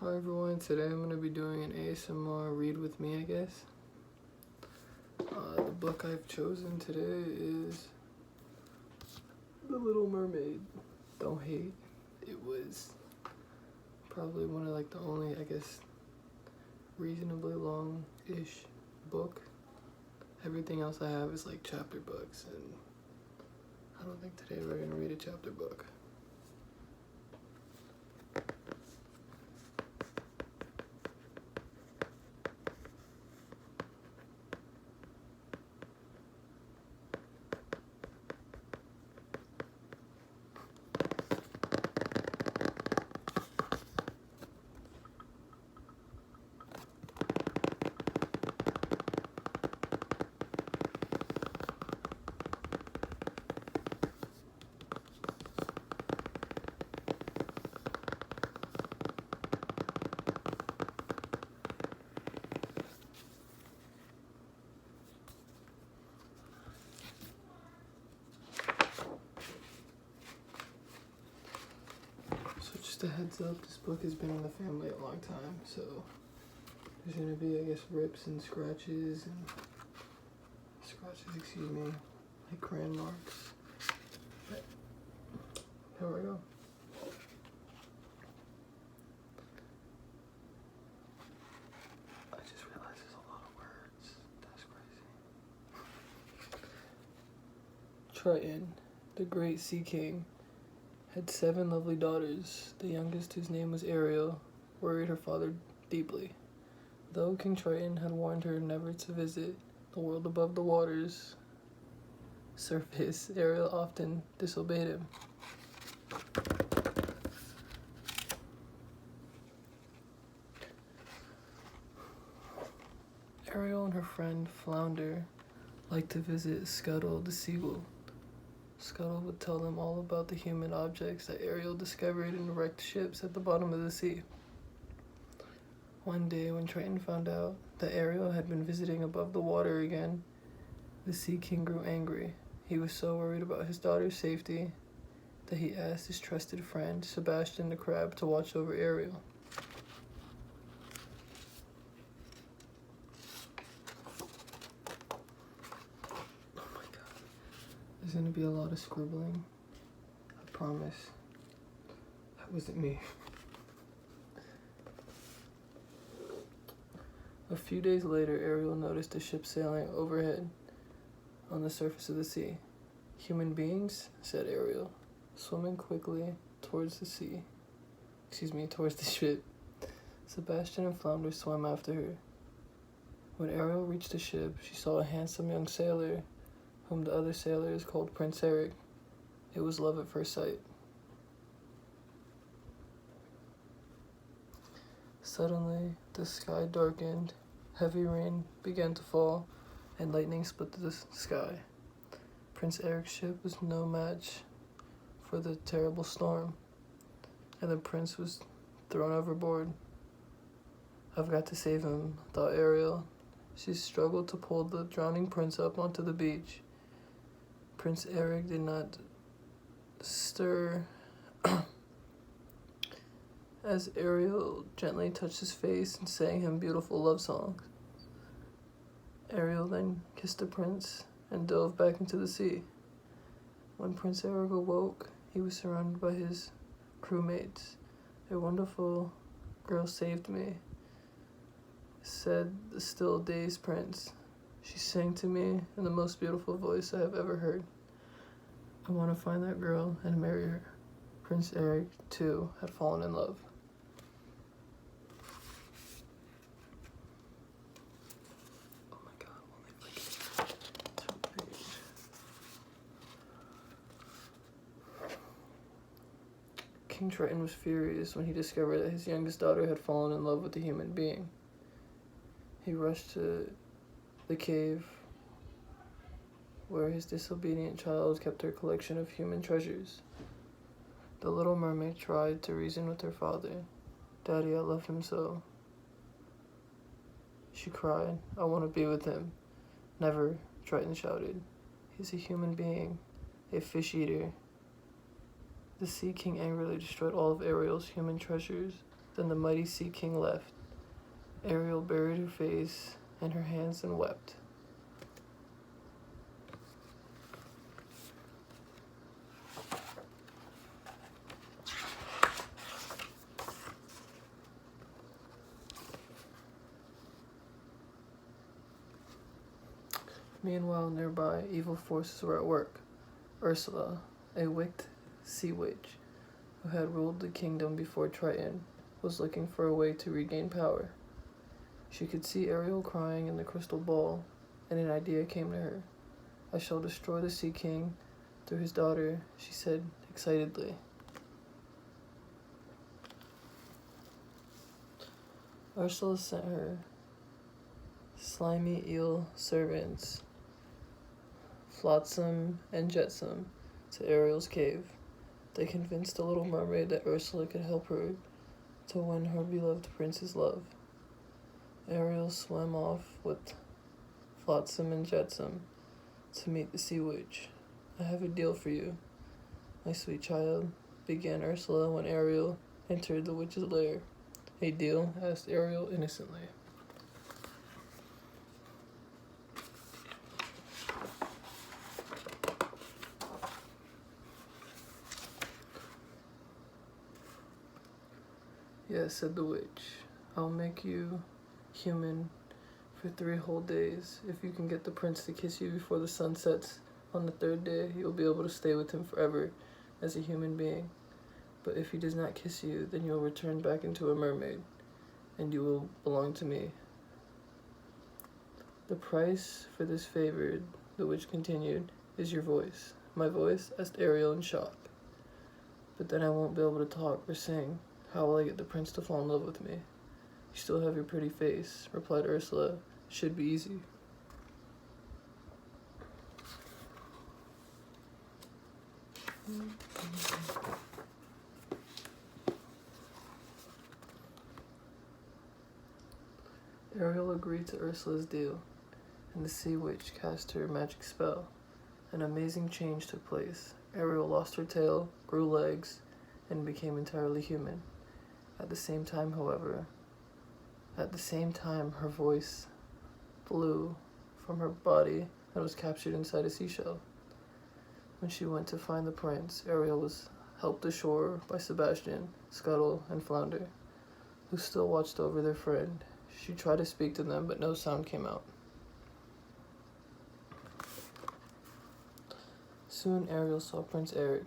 Hi everyone, today I'm going to be doing an ASMR read with me, I guess. The book I've chosen today is The Little Mermaid. Don't hate. It was probably one of the only, I guess, reasonably long-ish book. Everything else I have is chapter books, and I don't think today we're going to read a chapter book. So just a heads up, this book has been in the family a long time, so there's going to be, I guess, rips and scratches, like crayon marks. But here we go. I just realized there's a lot of words. That's crazy. Triton, the great sea king, had 7 lovely daughters. The youngest, whose name was Ariel, worried her father deeply. Though King Triton had warned her never to visit the world above the water's surface, Ariel often disobeyed him. Ariel and her friend Flounder liked to visit Scuttle the seagull. Scuttle would tell them all about the human objects that Ariel discovered in wrecked ships at the bottom of the sea. One day, when Triton found out that Ariel had been visiting above the water again, the Sea King grew angry. He was so worried about his daughter's safety that he asked his trusted friend, Sebastian the Crab, to watch over Ariel. Oh my god. There's gonna be a lot of scribbling. I promise. That wasn't me. A few days later, Ariel noticed a ship sailing overhead on the surface of the sea. "Human beings," said Ariel, swimming quickly towards the ship. Sebastian and Flounder swam after her. When Ariel reached the ship, she saw a handsome young sailor, whom the other sailors called Prince Eric. It was love at first sight. Suddenly, the sky darkened, heavy rain began to fall, and lightning split the sky. Prince Eric's ship was no match for the terrible storm, and the prince was thrown overboard. "I've got to save him," thought Ariel. She struggled to pull the drowning prince up onto the beach. Prince Eric did not stir as Ariel gently touched his face and sang him beautiful love songs. Ariel then kissed the prince and dove back into the sea. When Prince Eric awoke, he was surrounded by his crewmates. "A wonderful girl saved me," said the still dazed prince. "She sang to me in the most beautiful voice I have ever heard. I want to find that girl and marry her." Prince Eric, too, had fallen in love. King Triton was furious when he discovered that his youngest daughter had fallen in love with a human being. He rushed to the cave where his disobedient child kept her collection of human treasures. The little mermaid tried to reason with her father. "Daddy, I love him so," she cried. "I want to be with him." "Never," Triton shouted. "He's a human being, a fish eater." The Sea King angrily destroyed all of Ariel's human treasures Then the mighty Sea King left. Ariel buried her face in her hands and wept. Meanwhile, nearby, evil forces were at work. Ursula, a wicked sea witch who had ruled the kingdom before Triton, was looking for a way to regain power. She could see Ariel crying in the crystal ball, and an idea came to her. "I shall destroy the Sea King through his daughter," she said excitedly. Ursula sent her slimy eel servants, Flotsam and Jetsam, to Ariel's cave. They convinced the little mermaid that Ursula could help her to win her beloved prince's love. Ariel swam off with Flotsam and Jetsam to meet the sea witch. "I have a deal for you, my sweet child," began Ursula when Ariel entered the witch's lair. "A deal?" asked Ariel innocently. "Yes," said the witch. "I'll make you human for 3 whole days. If you can get the prince to kiss you before the sun sets on the 3rd day, you'll be able to stay with him forever as a human being. But if he does not kiss you, then you'll return back into a mermaid, and you will belong to me." "The price for this favor," the witch continued, "is your voice." "My voice?" asked Ariel in shock. "But then I won't be able to talk or sing. How will I get the prince to fall in love with me?" "You still have your pretty face," replied Ursula. "It should be easy." Ariel agreed to Ursula's deal, and the sea witch cast her magic spell. An amazing change took place. Ariel lost her tail, grew legs, and became entirely human. At the same time, her voice flew from her body and was captured inside a seashell. When she went to find the prince, Ariel was helped ashore by Sebastian, Scuttle, and Flounder, who still watched over their friend. She tried to speak to them, but no sound came out. Soon Ariel saw Prince Eric.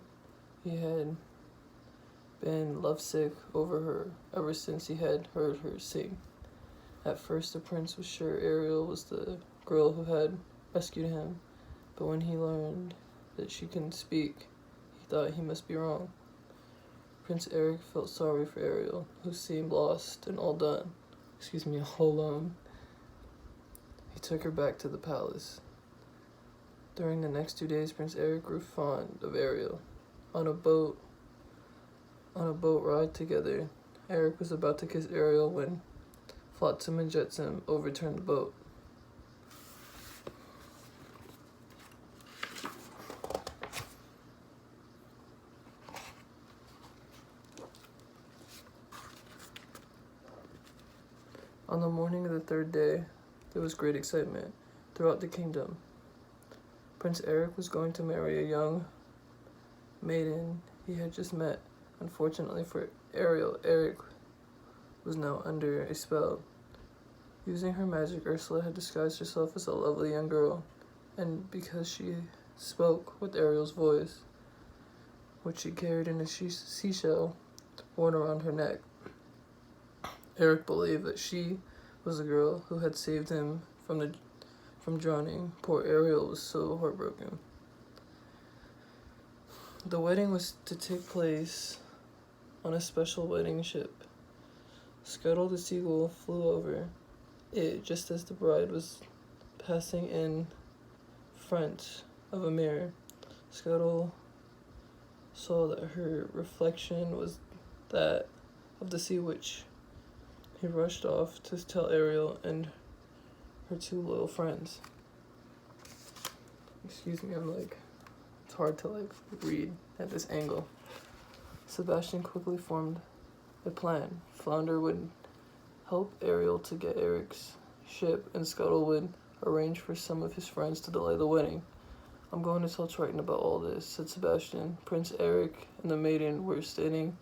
He had been lovesick over her ever since he had heard her sing. At first, the prince was sure Ariel was the girl who had rescued him, but when he learned that she couldn't speak, he thought he must be wrong. Prince Eric felt sorry for Ariel, who seemed lost and all alone. He took her back to the palace. During the next 2 days, Prince Eric grew fond of Ariel. On a boat ride together, Eric was about to kiss Ariel when Flotsam and Jetsam overturned the boat. On the morning of the 3rd day, there was great excitement throughout the kingdom. Prince Eric was going to marry a young maiden he had just met. Unfortunately for Ariel, Eric was now under a spell. Using her magic, Ursula had disguised herself as a lovely young girl, and because she spoke with Ariel's voice, which she carried in a seashell worn around her neck, Eric believed that she was the girl who had saved him from drowning. Poor Ariel was so heartbroken. The wedding was to take place on a special wedding ship. Scuttle the seagull flew over it just as the bride was passing in front of a mirror. Scuttle saw that her reflection was that of the sea witch. He rushed off to tell Ariel and her 2 loyal friends. Excuse me, it's hard to read at this angle. Sebastian quickly formed a plan. Flounder would help Ariel to get Eric's ship, and Scuttle would arrange for some of his friends to delay the wedding. I'm going to tell Triton about all this, said Sebastian. Prince Eric and the maiden were standing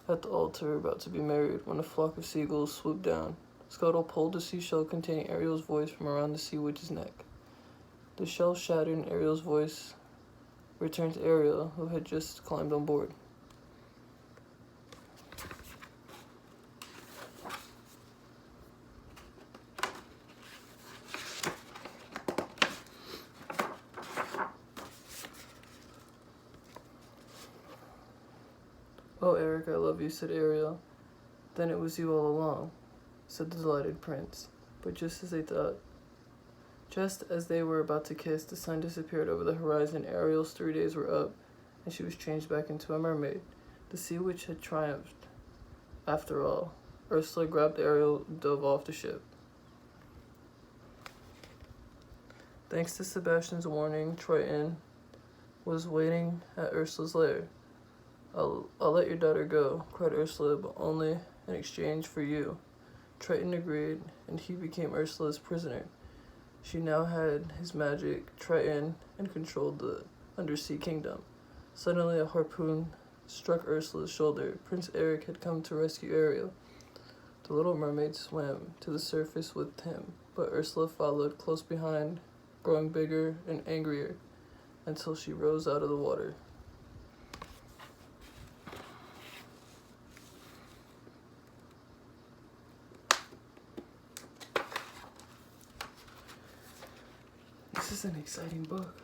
at the altar about to be married when a flock of seagulls swooped down. Scuttle pulled the seashell containing Ariel's voice from around the sea witch's neck. The shell shattered and Ariel's voice returned to Ariel, who had just climbed on board. "Oh, Eric, I love you," said Ariel. "Then it was you all along," said the delighted prince. But just as they were about to kiss, the sun disappeared over the horizon. Ariel's 3 days were up, and she was changed back into a mermaid. The sea witch had triumphed. After all, Ursula grabbed Ariel and dove off the ship. Thanks to Sebastian's warning, Triton was waiting at Ursula's lair. I'll let your daughter go," cried Ursula, "but only in exchange for you." Triton agreed, and he became Ursula's prisoner. She now had his magic, Triton, and controlled the undersea kingdom. Suddenly, a harpoon struck Ursula's shoulder. Prince Eric had come to rescue Ariel. The little mermaid swam to the surface with him, but Ursula followed close behind, growing bigger and angrier until she rose out of the water. This is an exciting book.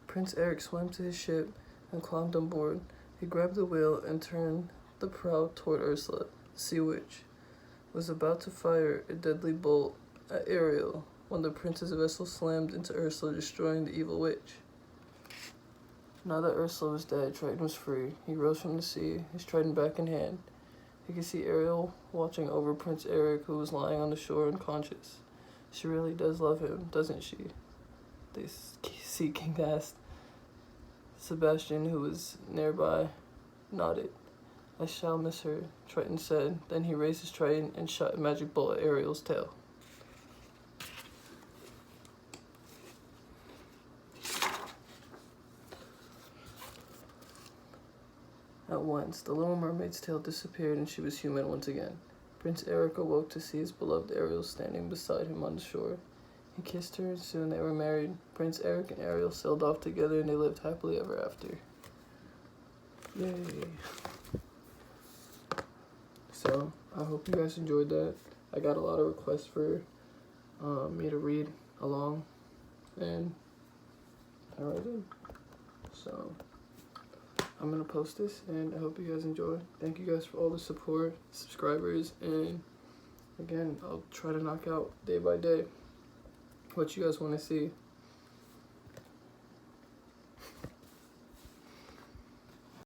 Prince Eric swam to his ship and climbed on board. He grabbed the wheel and turned the prow toward Ursula. The sea witch was about to fire a deadly bolt at Ariel when the prince's vessel slammed into Ursula, destroying the evil witch. Now that Ursula was dead, Triton was free. He rose from the sea, his trident back in hand. He could see Ariel watching over Prince Eric, who was lying on the shore unconscious. "She really does love him, doesn't she?" the Sea King asked. Sebastian, who was nearby, nodded. "I shall miss her," Triton said. Then he raised his trident and shot a magic bolt at Ariel's tail. At once, the little mermaid's tail disappeared and she was human once again. Prince Eric awoke to see his beloved Ariel standing beside him on the shore. He kissed her, and soon they were married. Prince Eric and Ariel sailed off together, and they lived happily ever after. Yay! So, I hope you guys enjoyed that. I got a lot of requests for me to read along, and I really did. So, I'm going to post this, and I hope you guys enjoy. Thank you guys for all the support, subscribers, and again, I'll try to knock out day by day what you guys want to see.